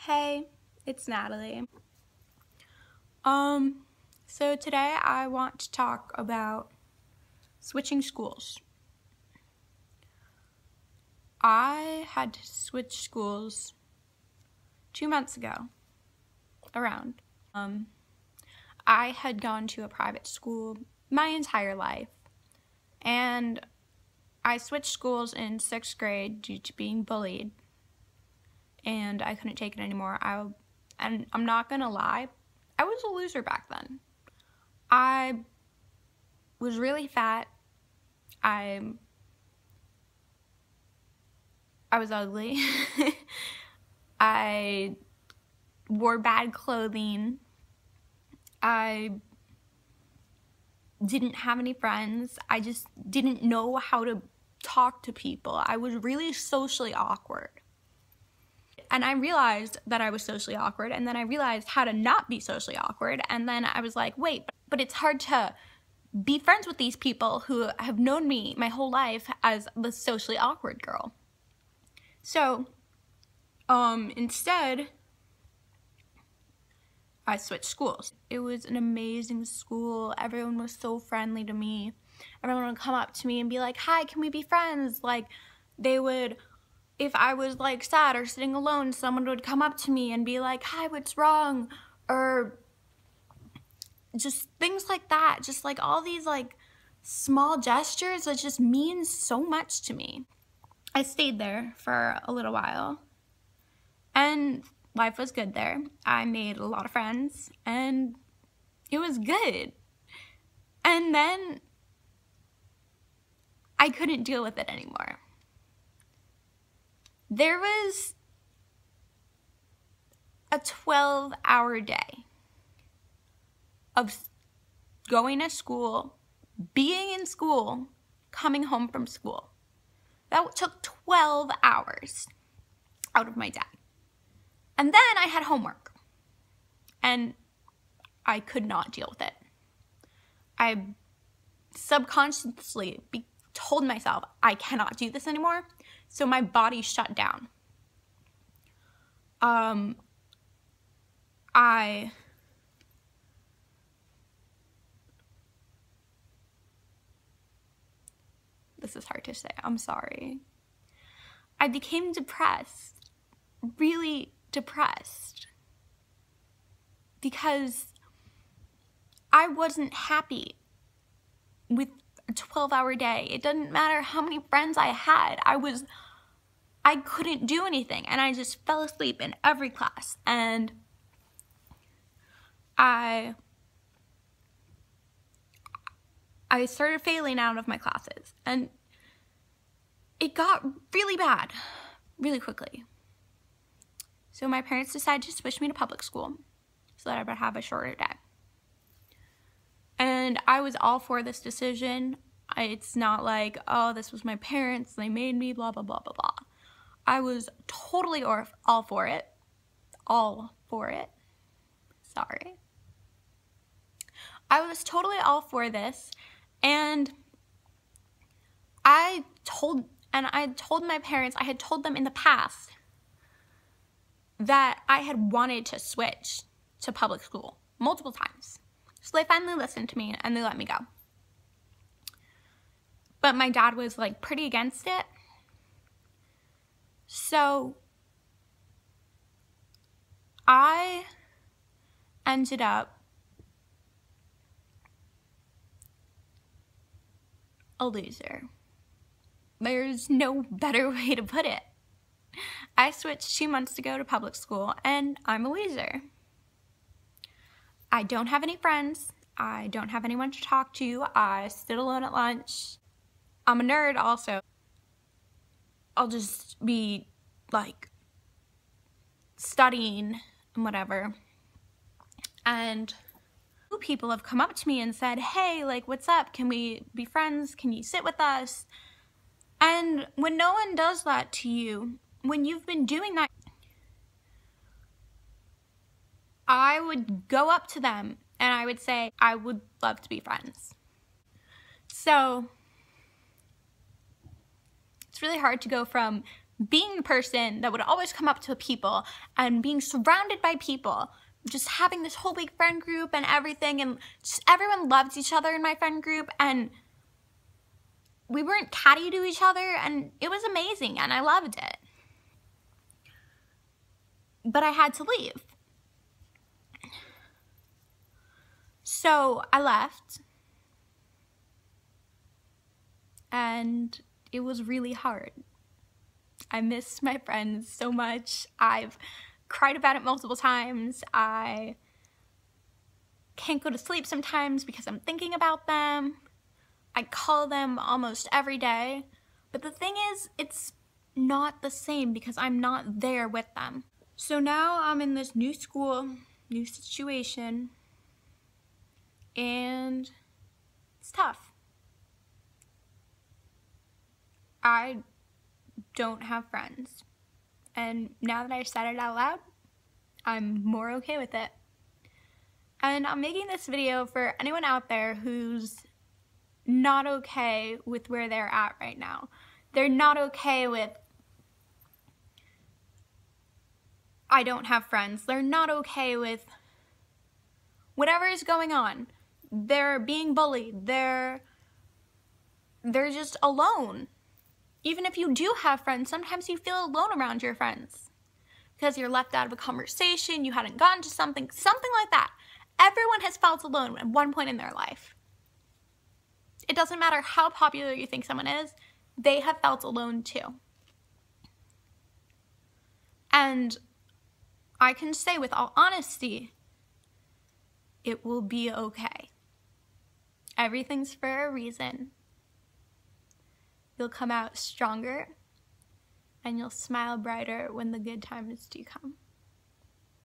Hey, it's Natalie. So today I want to talk about switching schools. I had to switch schools 2 months ago, around. I had gone to a private school my entire life, and I switched schools in 6th grade due to being bullied, and I couldn't take it anymore. And I'm not gonna lie, I was a loser back then. I was really fat. I was ugly. I wore bad clothing. I didn't have any friends. I just didn't know how to talk to people. I was really socially awkward. And I realized that I was socially awkward, and then I realized how to not be socially awkward, and then I was like, wait, but it's hard to be friends with these people who have known me my whole life as the socially awkward girl. So, instead, I switched schools. It was an amazing school. Everyone was so friendly to me. Everyone would come up to me and be like, hi, can we be friends? Like, they would, if I was like sad or sitting alone, someone would come up to me and be like, hi, what's wrong? Or just things like that. Just like all these like small gestures that just mean so much to me. I stayed there for a little while, and life was good there. I made a lot of friends, and it was good. And then I couldn't deal with it anymore. There was a 12-hour day of going to school, being in school, coming home from school. That took 12 hours out of my day. And then I had homework, and I could not deal with it. I subconsciously told myself, I cannot do this anymore, so my body shut down. This is hard to say, I'm sorry. I became depressed, really depressed, because I wasn't happy with a 12-hour day. It didn't matter how many friends I had. I couldn't do anything, and I just fell asleep in every class, and I started failing out of my classes, and it got really bad really quickly. So my parents decided to switch me to public school so that I would have a shorter day. And I was all for this decision. It's not like, oh, this was my parents, they made me, blah, blah, blah, blah, blah. I was totally all for it. All for it. Sorry. I was totally all for this, and I told my parents, I had told them in the past that I had wanted to switch to public school multiple times. So they finally listened to me and they let me go. But my dad was like pretty against it. So I ended up a loser. There's no better way to put it. I switched 2 months ago to public school, and I'm a loser. I don't have any friends. I don't have anyone to talk to. I sit alone at lunch. I'm a nerd also. I'll just be like studying and whatever. And people have come up to me and said, hey, like, what's up? Can we be friends? Can you sit with us? And when no one does that to you, when you've been doing that, I would go up to them and I would say, I would love to be friends. So it's really hard to go from being the person that would always come up to people and being surrounded by people, just having this whole big friend group and everything, and just everyone loved each other in my friend group, and we weren't catty to each other, and it was amazing, and I loved it. But I had to leave. So I left, and it was really hard. I miss my friends so much. I've cried about it multiple times. I can't go to sleep sometimes because I'm thinking about them. I call them almost every day. But the thing is, it's not the same because I'm not there with them. So now I'm in this new school, new situation, and it's tough. I don't have friends. And now that I said it out loud, I'm more okay with it. And I'm making this video for anyone out there who's not okay with where they're at right now. They're not okay with, I don't have friends. They're not okay with whatever is going on. They're being bullied. They're just alone. Even if you do have friends, sometimes you feel alone around your friends because you're left out of a conversation, you hadn't gotten to something like that. Everyone has felt alone at one point in their life. It doesn't matter how popular you think someone is, they have felt alone too. And I can say with all honesty, it will be okay. Everything's for a reason. You'll come out stronger, and you'll smile brighter when the good times do come.